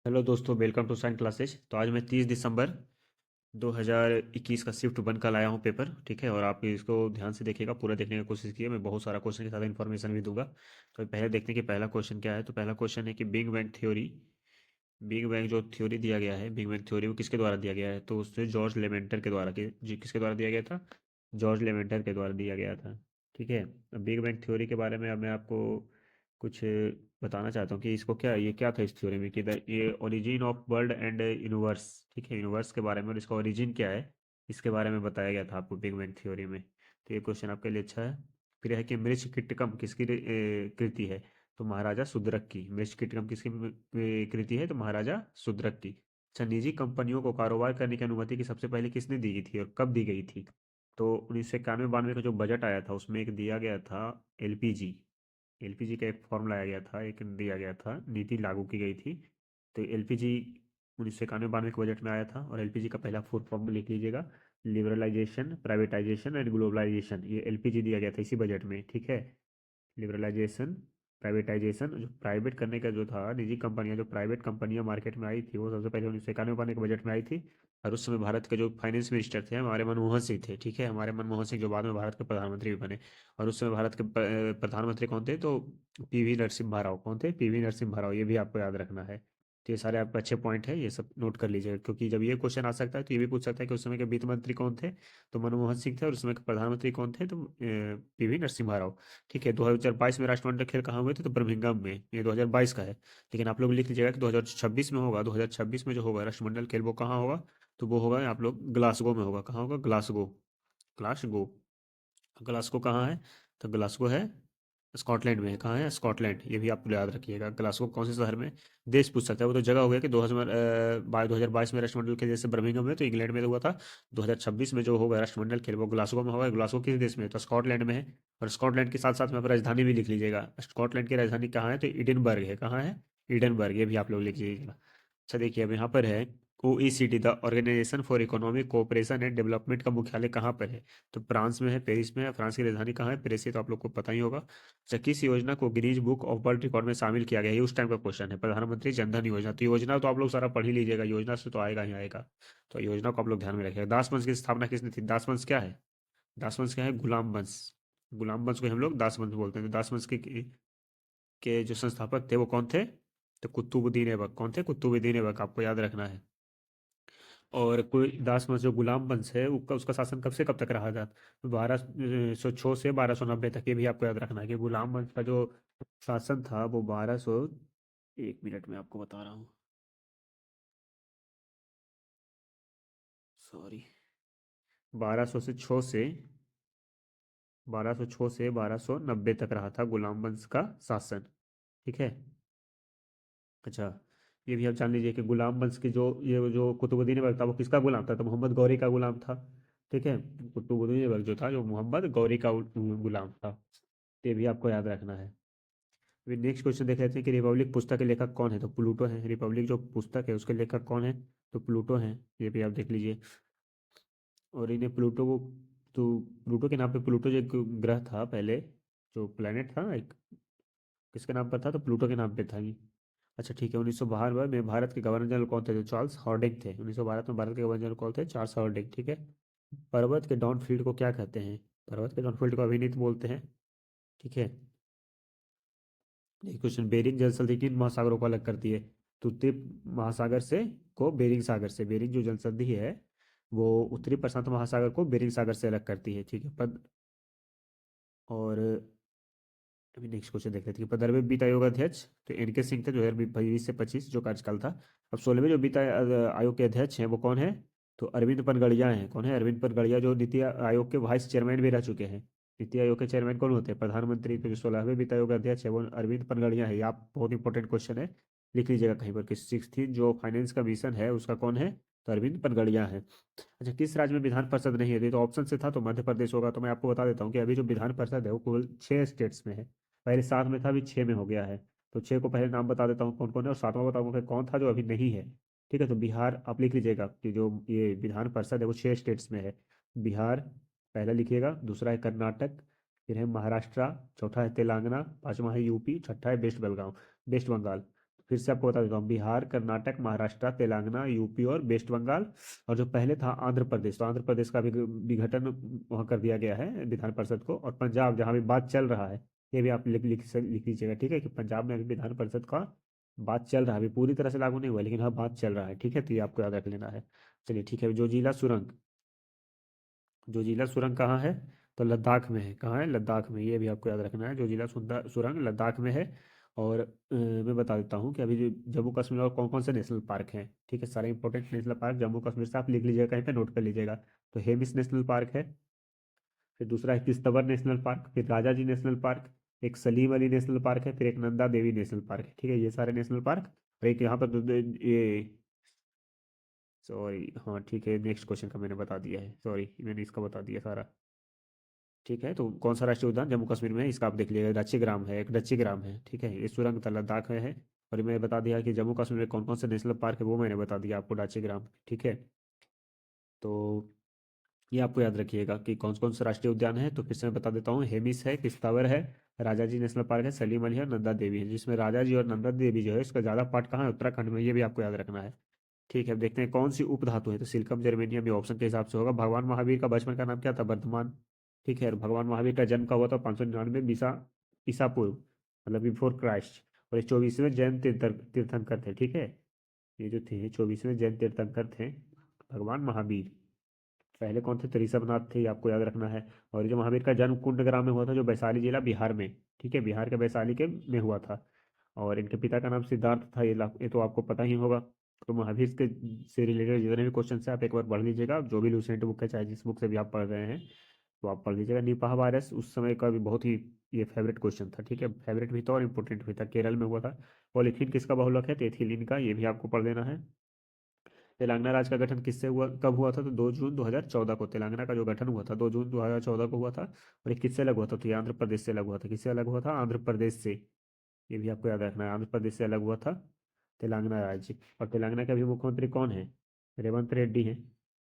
Hello दोस्तों, welcome to science classes. तो आज मैं 30 दिसंबर 2021 का शिफ्ट वन का लाया हूँ पेपर। ठीक है, और आप इसको ध्यान से देखिएगा, पूरा देखने की कोशिश कीजिए। मैं बहुत सारा क्वेश्चन के साथ इन्फॉर्मेशन भी दूंगा। तो पहले देखते हैं कि पहला क्वेश्चन क्या है। तो पहला क्वेश्चन है कि बिग बैंग जो थ्योरी दिया गया है, बिग बैंग थ्योरी वो किसके द्वारा दिया गया है? तो उससे जॉर्ज लेमेंटर के द्वारा जी किसके द्वारा दिया गया था? जॉर्ज लेमेंटर के द्वारा दिया गया था। ठीक है, अब बिग बैंग थ्योरी के बारे में अब मैं आपको कुछ बताना चाहता हूँ कि इसको क्या, ये क्या था इस थ्योरी में कि ये origin of world and universe. ठीक है, यूनिवर्स के बारे में और इसका ओरिजिन क्या है, इसके बारे में बताया गया था आपको बिग बैंग थ्योरी में। तो ये क्वेश्चन आपके लिए अच्छा है। फिर है कि मृच्छकटिकम किसकी कृति है? तो महाराजा सुदरक की। मृच्छकटिकम किसकी कृति है? तो महाराजा सुदरक की। अच्छा, निजी कंपनियों को कारोबार करने की अनुमति की सबसे पहले किसने दी गई थी और कब दी गई थी? तो 1991-92 का जो बजट आया था उसमें एक दिया गया था एलपीजी। एलपीजी का एक फॉर्म लाया गया था, एक दिया गया था, नीति लागू की गई थी। तो एलपीजी 1991-92 के बजट में आया था। और एलपीजी का पहला फुल फॉर्म लिख लीजिएगा, लिबरलाइजेशन, प्राइवेटाइजेशन एंड ग्लोबलाइजेशन। ये एलपीजी दिया गया था इसी बजट में। ठीक है, लिबरलाइजेशन, प्राइवेटाइजेशन, जो प्राइवेट करने का जो था, निजी कंपनियां, जो प्राइवेट कंपनियां मार्केट में आई थी वो सबसे पहले 1991 के बजट में आई थी। और उस समय भारत के जो फाइनेंस मिनिस्टर थे हमारे मनमोहन सिंह थे। ठीक है, हमारे मनमोहन सिंह जो बाद में भारत के प्रधानमंत्री भी बने। और उस समय भारत के प्रधानमंत्री कौन थे? तो पीवी नरसिम्हा राव। कौन थे? पीवी नरसिम्हा राव। ये भी आपको याद रखना है। तो ये सारे आपके अच्छे पॉइंट है, ये सब नोट कर लीजिएगा, क्योंकि जब ये क्वेश्चन आ सकता है तो ये भी पूछ सकता है कि उस समय के वित्त मंत्री कौन थे? तो मनमोहन सिंह थे। और उस समय के प्रधानमंत्री कौन थे? तो पीवी नरसिम्हा राव। ठीक है, 2022 में राष्ट्रमंडल खेल कहाँ हुए थे? तो बर्मिंघम में। ये 2022 का है, लेकिन आप लोग लिख लीजिएगा कि 2026 में होगा। 2026 में जो होगा राष्ट्रमंडल खेल वो कहाँ होगा? तो वो होगा आप लोग ग्लासगो में होगा। कहाँ होगा? ग्लासगो। ग्लासगो। ग्लासगो कहाँ है? तो ग्लासगो है स्कॉटलैंड में है। कहाँ है? स्कॉटलैंड। ये भी आप याद रखिएगा। ग्लासगो कौन से शहर में? देश पूछ सकता है, वो तो जगह हो गया कि 2022 में राष्ट्रमंडल खेल जैसे बर्मिंघम में तो इंग्लैंड में तो हुआ था। 2026 में जो होगा राष्ट्रमंडल खेल वो ग्लासगो में होगा। ग्लासगो किस देश में है? तो स्कॉटलैंड में है। और स्कॉटलैंड के साथ साथ में आप राजधानी भी लिख लीजिएगा। स्कॉटलैंड की राजधानी कहाँ है? तो इडनबर्ग है। कहाँ है? इडनबर्ग। ये भी आप लोग लिख लीजिएगा। अच्छा देखिए, अब यहाँ पर है OECD, the organisation for economic cooperation and development का मुख्यालय कहाँ पर है? तो फ्रांस में है, पेरिस में है। फ्रांस की राजधानी कहाँ है? पेरिस। ही तो आप लोग को पता ही होगा। अच्छा, किस योजना को Guinness book of world record में शामिल किया गया है? ये उस टाइम का क्वेश्चन है। प्रधानमंत्री जनधन योजना। तो योजना तो आप लोग सारा पढ़ ही लीजिएगा, योजना से तो आएगा ही आएगा। तो योजना को आप लोग ध्यान में रखिएगा। दास वंश की स्थापना किसने थी? दास वंश क्या है? दास वंश क्या है? गुलाम वंश। गुलाम वंश को हम लोग दास वंश बोलते हैं। तो दास वंश के जो संस्थापक थे वो कौन थे? तो कुतुबुद्दीन ऐबक। कौन थे? कुतुबुद्दीन ऐबक। आपको याद रखना है। और कोई दास वंश जो गुलाम वंश है उसका शासन कब से कब तक रहा था? 1206 से 1290 तक। ये भी आपको याद रखना है कि गुलाम वंश का जो शासन था वो 1200, एक मिनट में आपको बता रहा हूँ, सॉरी, 1206 से 1290 तक रहा था गुलाम वंश का शासन। ठीक है। अच्छा, ये भी आप जान लीजिए कि गुलाम वंश की जो ये जो कुतुबुद्दीन ऐबक था वो किसका गुलाम था? तो मोहम्मद गौरी का गुलाम था। ठीक है, कुतुबुद्दीन ऐबक जो था जो मोहम्मद गौरी का गुलाम था। तो ये भी आपको याद रखना है। फिर नेक्स्ट क्वेश्चन देख लेते हैं कि रिपब्लिक पुस्तक के लेखक कौन है? तो प्लूटो है। रिपब्लिक जो पुस्तक है उसके लेखक कौन है? तो प्लूटो है। ये भी आप देख लीजिए। और इन्हें प्लूटो को, तो प्लूटो के नाम पे, प्लूटो जो एक ग्रह था पहले, जो प्लेनेट था एक, किसके नाम पर था? तो प्लूटो के नाम पे था ये। अच्छा ठीक है, 1912 में भारत के गवर्नर जनरल कौन थे? तो चार्ल्स हॉर्डिंग थे। 1912 में भारत के गवर्नर जनरल कौन थे? Charles Harding. ठीक है। पर्वत के डाउन फील्ड को क्या कहते हैं? पर्वत के डाउन फील्ड को अभिनीत बोलते हैं। ठीक है। नेक्स्ट क्वेश्चन, बेरिंग जल संधि किन महासागरों को अलग करती है? तो उत्तरी महासागर से को बेरिंग सागर से, बेरिंग जो जल संधि है वो उत्तरी प्रशांत महासागर को बेरिंग सागर से अलग करती है। ठीक है, पद। और अभी नेक्स्ट क्वेश्चन देख लेते हैं कि 15वें वित्त आयोग अध्यक्ष तो एनके सिंह थे, 2020 से 25 जो कार्यकाल था। अब 16वें जो वित्त आयोग के अध्यक्ष हैं वो कौन है? तो अरविंद पनगड़िया हैं। कौन है? अरविंद पनगड़िया, जो नीति आयोग के वाइस चेयरमैन भी रह चुके हैं। नीति आयोग के चेयरमैन कौन होते हैं? प्रधानमंत्री। तो जो 16वें वित्त आयोग के अध्यक्ष है वो अरविंद पनगड़िया है। ये आप बहुत इंपॉर्टेंट क्वेश्चन है, लिख लीजिएगा कहीं पर कि 16th जो फाइनेंस का मिशन है उसका कौन है? तो अरविंद पनगड़िया है। अच्छा, किस राज्य में विधान परिषद नहीं है? ये तो ऑप्शन से था तो मध्य प्रदेश होगा। तो मैं आपको बता देता हूँ कि अभी जो विधान परिषद है वो केवल 6 स्टेट्स में है। पहले 7 में था, अभी 6 में हो गया है। तो 6 को पहले नाम बता देता हूँ कौन कौन है, और 7वां बताऊंगा कि कौन था जो अभी नहीं है। ठीक है, तो बिहार आप लिख लीजिएगा कि जो ये विधान परिषद है वो 6 स्टेट्स में है। बिहार पहला लिखिएगा, दूसरा है कर्नाटक, फिर है महाराष्ट्र, चौथा है तेलंगाना, पांचवा है यूपी, छठा है वेस्ट बंगाल। वेस्ट बंगाल। फिर से आपको बता देता हूँ, बिहार, कर्नाटक, महाराष्ट्र, तेलंगाना, यूपी और वेस्ट बंगाल। और जो पहले था आंध्र प्रदेश, तो आंध्र प्रदेश का भी विघटन वहाँ कर दिया गया है विधान परिषद को। और पंजाब, जहाँ भी बात चल रहा है, ये भी आप लिख लीजिएगा, ठीक है, कि पंजाब में अभी विधान परिषद का बात चल रहा है, अभी पूरी तरह से लागू नहीं हुआ, लेकिन हाँ बात चल रहा है, ठीक है, तो ये आपको याद रख लेना है। चलिए ठीक है, जो जिला सुरंग कहाँ है, तो लद्दाख में है। कहाँ है? लद्दाख में, ये भी आपको याद रखना है, जो जिला सुरंग लद्दाख में है। और मैं बता देता हूँ कि अभी जो जम्मू कश्मीर और कौन कौन से नेशनल पार्क हैं, ठीक है, सारे important national park Jammu Kashmir से आप लिख लीजिएगा, कहीं पे नोट कर लीजिएगा। तो हेमिस नेशनल पार्क है, फिर दूसरा है किश्तवर नेशनल पार्क, फिर राजा जी नेशनल पार्क, एक सलीम अली नेशनल पार्क है, फिर एक नंदा देवी नेशनल पार्क है, ठीक है, ये सारे नेशनल पार्क। और एक यहाँ पर ये, सॉरी, हाँ ठीक है, नेक्स्ट क्वेश्चन का मैंने बता दिया है, सॉरी, मैंने इसका बता दिया सारा। ठीक है, तो कौन सा राष्ट्रीय उद्यान जम्मू कश्मीर में है, इसका आप देख लीजिएगा, डच्ची-ग्राम है, एक डच्ची-ग्राम है, ठीक है, ये सुरंग लद्दाख में है। और मैं बता दिया कि जम्मू कश्मीर में कौन कौन से नेशनल पार्क है, वो मैंने बता दिया आपको, डच्ची-ग्राम, ठीक है। तो ये आपको याद रखिएगा कि कौन कौन से राष्ट्रीय उद्यान है, तो फिर से मैं बता देता हूँ, हेमिस है, किश्तवाड़ है, राजा जी नेशनल पार्क है, सलीम अली है और नंदा देवी है, जिसमें राजा जी और नंदा देवी जो है इसका ज़्यादा पार्ट कहाँ है, उत्तराखंड में, ये भी आपको याद रखना है। ठीक है, अब देखते हैं कौन सी उपधातु है, तो सिलिकम, जर्मेनियम, ये ऑप्शन के हिसाब से होगा। भगवान महावीर का बचपन का नाम क्या था? वर्धमान। ठीक है, और भगवान महावीर का जन्म कब हुआ था? 599 बीसा ईसा पूर्व, मतलब बिफोर क्राइस्ट। और ये 24वें जैन तीर्थंकर थे, ठीक है, ये जो थे 24वें जैन तीर्थंकर थे भगवान महावीर। पहले कौन थे? तो ऋषभनाथ थे, ये आपको याद रखना है। और ये जो महावीर का जन्म कुंड ग्राम में हुआ था, जो वैशाली जिला बिहार में, ठीक है, बिहार के वैशाली के में हुआ था। और इनके पिता का नाम सिद्धार्थ था, ये तो आपको पता ही होगा। तो महावीर के से रिलेटेड जितने भी क्वेश्चन है आप एक बार पढ़ लीजिएगा, जो भी लूसेंट बुक है, चाहे जिस बुक से भी आप पढ़ रहे हैं, तो आप पढ़ लीजिएगा। निपाह वायरस उस समय का भी बहुत ही ये फेवरेट क्वेश्चन था, ठीक है, फेवरेट भी था और इंपॉर्टेंट भी था, केरल में हुआ था। पॉलीथीन किसका बहुलक है? तो एथिलीन का, ये भी आपको पढ़ लेना है। तेलंगाना राज्य का गठन किससे हुआ, कब हुआ था? तो 2 जून 2014 को तेलंगाना का जो गठन हुआ था 2 जून 2014 को हुआ था। और ये किससे अलग हुआ था? तो ये आंध्र प्रदेश से अलग हुआ था। किससे अलग हुआ था? आंध्र प्रदेश से। ये भी आपको याद रखना है, आंध्र प्रदेश से अलग हुआ था तेलंगाना राज्य। और तेलंगाना के अभी मुख्यमंत्री कौन है? रेवंत रेड्डी है,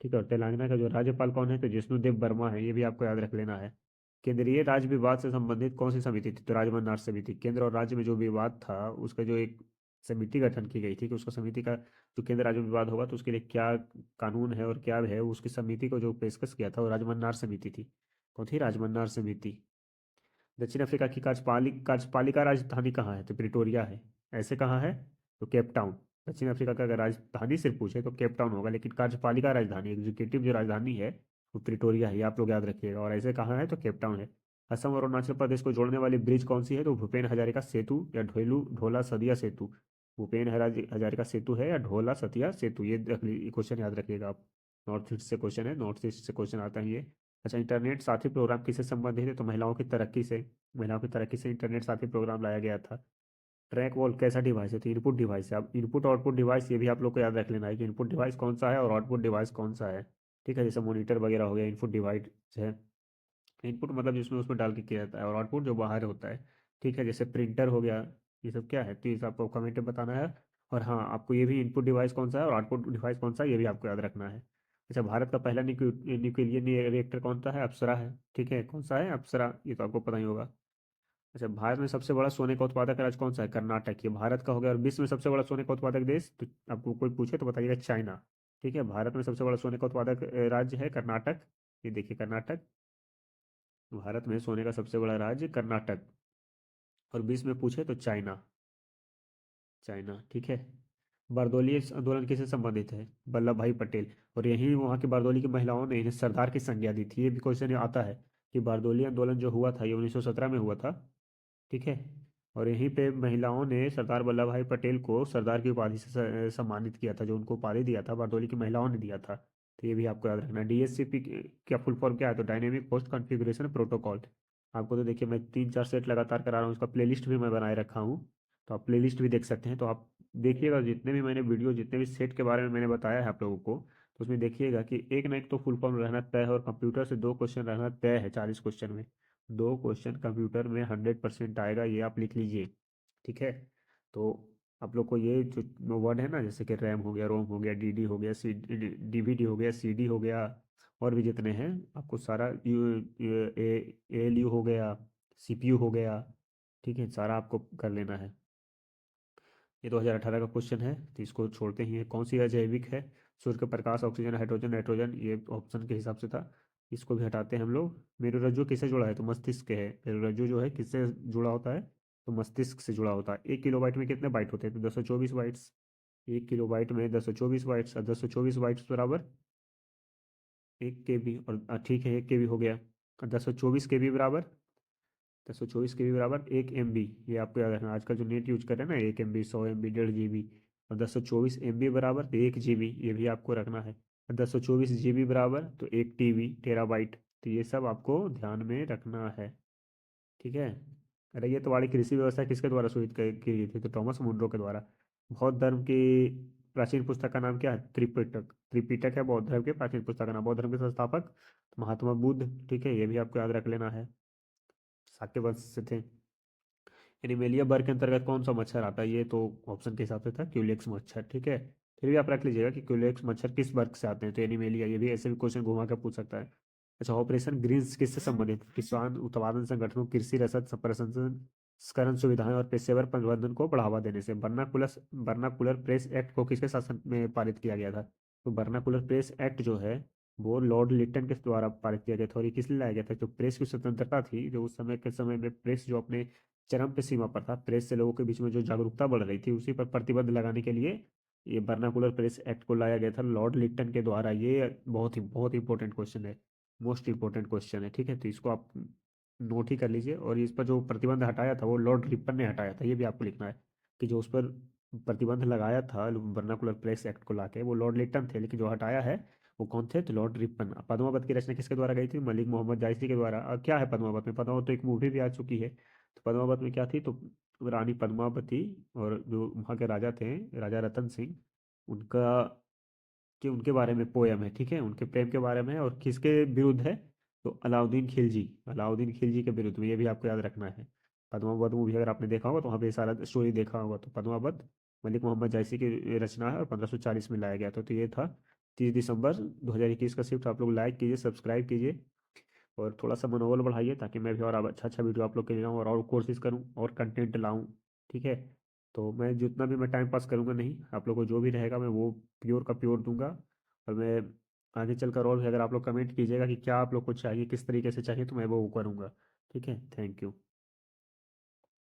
ठीक है। और तेलंगाना का जो राज्यपाल कौन है? तो जिष्णुदेव वर्मा है, ये भी आपको याद रख लेना है। केंद्रीय राज्य विवाद से संबंधित कौन सी समिति थी? तो राजमन्नार समिति। केंद्र और राज्य में जो विवाद था उसका जो एक समिति गठन की गई थी, कि उसका समिति का जो केंद्र राज्य में विवाद होगा तो उसके लिए क्या कानून है और क्या है, उसकी समिति को जो पेशकश किया था वो राजमन्नार समिति थी। कौन थी? राजमन्नार समिति। दक्षिण अफ्रीका की कार्यपालिका राजधानी कहाँ है? तो प्रिटोरिया है। ऐसे कहाँ है? तो केप टाउन। दक्षिण अफ्रीका का अगर राजधानी सिर्फ पूछे तो केप टाउन होगा, लेकिन कार्यपालिका राजधानी, एग्जीक्यूटिव जो राजधानी है, वो प्रिटोरिया है, ये आप लोग याद रखिएगा। और ऐसे कहाँ है? तो केप टाउन है। असम और अरुणाचल प्रदेश को जोड़ने वाली ब्रिज कौन सी है? तो भूपेन हजारिका सेतु या ढोला सदिया सेतु। भूपेन हजारिका सेतु है या ढोला सतिया सेतु, ये क्वेश्चन याद रखिएगा आप। नॉर्थ ईस्ट से क्वेश्चन है, नॉर्थ ईस्ट से क्वेश्चन आता है ये। अच्छा, इंटरनेट साथी प्रोग्राम किससे संबंधित है? तो महिलाओं की तरक्की से इंटरनेट साथी प्रोग्राम लाया गया था। ट्रैक वॉल कैसा डिवाइस है? तो इनपुट डिवाइस है। अब इनपुट आउटपुट डिवाइस ये भी आप लोग को याद रख लेना है कि इनपुट डिवाइस कौन सा है और आउटपुट डिवाइस कौन सा है, ठीक है। जैसे मॉनिटर वगैरह हो गया, इनपुट डिवाइस है। इनपुट मतलब जिसमें उसमें डाल के किया जाता है, और आउटपुट जो बाहर होता है, ठीक है, जैसे प्रिंटर हो गया, ये सब क्या है, तो ये सब आपको कमेंट में बताना है। और हाँ, आपको ये भी इनपुट डिवाइस कौन सा है और आउटपुट डिवाइस कौन सा है, ये भी आपको याद रखना है। अच्छा, भारत का पहला न्यूक्लियर रिएक्टर कौन सा है? अप्सरा है, ठीक है, कौन सा है? अप्सरा, ये तो आपको पता ही होगा। अच्छा, भारत में सबसे बड़ा सोने का उत्पादक राज्य कौन सा है? कर्नाटक, ये भारत का हो गया। और विश्व में सबसे बड़ा सोने का उत्पादक देश, तो आपको कोई पूछे तो बताइएगा चाइना, ठीक है। भारत में सबसे बड़ा सोने का उत्पादक राज्य है कर्नाटक, ये देखिए कर्नाटक। भारत में सोने का सबसे बड़ा राज्य कर्नाटक। और विश्व में पूछे तो चाइना, चाइना, ठीक है। बारदोली आंदोलन किससे संबंधित है? वल्लभ भाई पटेल। और यही वहाँ की बारदोली की महिलाओं ने इन्हें सरदार की संज्ञा दी थी, ये भी क्वेश्चन आता है कि बारदोली आंदोलन जो हुआ था ये 1917 में हुआ था, ठीक है। और यहीं पे महिलाओं ने सरदार वल्लभ भाई पटेल को सरदार की उपाधि से सम्मानित किया था, जो उनको उपाधि दिया था बारदोली की महिलाओं ने दिया था। तो ये भी आपको याद रखना है। डीएससीपी का फुल फॉर्म क्या है? तो डायनेमिक पोस्ट कॉन्फ़िगरेशन प्रोटोकॉल। आपको तो देखिए मैं 3-4 सेट लगातार करा रहा हूँ, इसका प्लेलिस्ट भी मैं बनाए रखा हूँ, तो आप प्लेलिस्ट भी देख सकते हैं। तो आप देखिएगा जितने भी मैंने वीडियो, जितने भी सेट के बारे में मैंने बताया है आप लोगों को, तो उसमें देखिएगा कि एक ना एक तो फुल फॉर्म रहना तय है, और कंप्यूटर से 2 क्वेश्चन रहना तय है। 40 क्वेश्चन में 2 क्वेश्चन कंप्यूटर में 100% आएगा, ये आप लिख लीजिए, ठीक है। तो आप लोग को ये जो वर्ड है ना, जैसे कि रैम हो गया, रोम हो गया, डीडी हो गया, सी डीवीडी हो गया, सीडी हो गया, और भी जितने हैं आपको सारा, एएलयू हो गया, सीपीयू हो गया, ठीक है, सारा आपको कर लेना है। ये 2018 का क्वेश्चन है, तो इसको छोड़ते ही है। कौन सी अजैविक है? सूर्य का प्रकाश, ऑक्सीजन, हाइड्रोजन, नाइट्रोजन, ये ऑप्शन के हिसाब से था। इसको भी हटाते हैं हम लोग। मेरुरज्जु किससे जुड़ा है? तो मस्तिष्क है। मेरुरज्जु जो है किससे जुड़ा होता है? तो मस्तिष्क से जुड़ा होता है। 1 किलोबाइट में कितने बाइट होते हैं? तो 224 बाइट्स। 1 किलोबाइट में 224 बाइट्स, और 224 बाइट्स बराबर 1 KB। और ठीक है, 1 KB हो गया। और 224 KB बराबर, 224 KB बराबर 1 MB। ये आपको याद रखना। आजकल जो नेट यूज कर रहे हैं ना, 1 MB, 100 MB, 1.5 GB। और 224 MB बराबर 1 GB, ये भी आपको रखना है। और 224 GB बराबर तो 1 TB, टेराबाइट। तो ये सब आपको ध्यान में रखना है, ठीक है। अरे ये तो वाली कृषि व्यवस्था किसके द्वारा शुरू की गई थी? तो टॉमस मुनरो के द्वारा। बौद्ध धर्म की प्राचीन पुस्तक का नाम क्या है? त्रिपिटक। त्रिपिटक है बौद्ध धर्म के प्राचीन पुस्तक का नाम। बौद्ध धर्म के संस्थापक महात्मा बुद्ध, ठीक है, ये भी आपको याद रख लेना है। शाक्य वंश से थे। एनिमेलिया वर्ग के अंतर्गत कौन सा मच्छर आता है? ये तो ऑप्शन के हिसाब से था क्यूलेक्स मच्छर, ठीक है। फिर भी आप रख लीजिएगा कि क्यूलेक्स मच्छर किस वर्ग से आते हैं? तो एनिमेलिया, ये भी ऐसे भी क्वेश्चन घुमा के पूछ सकता है। अच्छा, ऑपरेशन ग्रीन्स किससे संबंधित? किसान उत्पादन संगठनों, कृषि रसद प्रसंस्करण सुविधाएं और पेशेवर प्रबंधन को बढ़ावा देने से। बर्नाकुलर बर्नाकुलर प्रेस एक्ट को किसके शासन में पारित किया गया था? तो बर्नाकुलर प्रेस एक्ट जो है वो लॉर्ड लिटन के द्वारा पारित किया गया था। और ये किस लिए लाया गया था? जो प्रेस की स्वतंत्रता थी, जो उस समय के समय में प्रेस जो अपने चरम पे सीमा पर था, प्रेस से लोगों के बीच में जो जागरूकता बढ़ रही थी, उसी पर प्रतिबंध लगाने के लिए ये बर्नाकुलर प्रेस एक्ट को लाया गया था लॉर्ड लिटन के द्वारा। ये बहुत इंपॉर्टेंट क्वेश्चन है, मोस्ट इंपॉर्टेंट क्वेश्चन है, ठीक है। तो इसको आप नोट ही कर लीजिए। और इस पर जो प्रतिबंध हटाया था वो लॉर्ड रिपन ने हटाया था, ये भी आपको लिखना है कि जो उस पर प्रतिबंध लगाया था बर्नाकुलर प्रेस एक्ट को लाके, वो लॉर्ड लिटन थे, लेकिन जो हटाया है वो कौन थे? तो लॉर्ड रिपन। पद्मावत की रचना किसके द्वारा गई थी? मलिक मोहम्मद जायसी के द्वारा। क्या है पद्मावत में? पद्मावत तो एक मूवी भी आ चुकी है। तो पद्मावत में क्या थी? तो रानी पद्मावती और जो वहाँ के राजा थे, राजा रतन सिंह, उनका कि उनके बारे में पोयम है, ठीक है, उनके प्रेम के बारे में है। और किसके विरुद्ध है? तो अलाउद्दीन खिलजी। अलाउद्दीन खिलजी के विरुद्ध में, ये भी आपको याद रखना है। पद्मावत मूवी अगर आपने देखा होगा तो वहाँ पे सारा स्टोरी देखा होगा। तो पद्मावत मलिक मोहम्मद जायसी की रचना है और 1540 में लाया गया था। तो ये था 30 दिसंबर 2021 का शिफ्ट। आप लोग लाइक कीजिए, सब्सक्राइब कीजिए, और थोड़ा सा मनोबल बढ़ाइए, ताकि मैं भी और अब अच्छा अच्छा वीडियो आप लोग के लिए लाऊँ और कोशिश करूँ और कंटेंट लाऊँ, ठीक है। तो मैं जितना भी मैं टाइम पास करूँगा नहीं, आप लोग को जो भी रहेगा मैं वो प्योर का प्योर दूंगा। और मैं आगे चलकर और भी, अगर आप लोग कमेंट कीजिएगा कि क्या आप लोग को चाहिए, किस तरीके से चाहिए, तो मैं वो करूँगा, ठीक है। Thank you.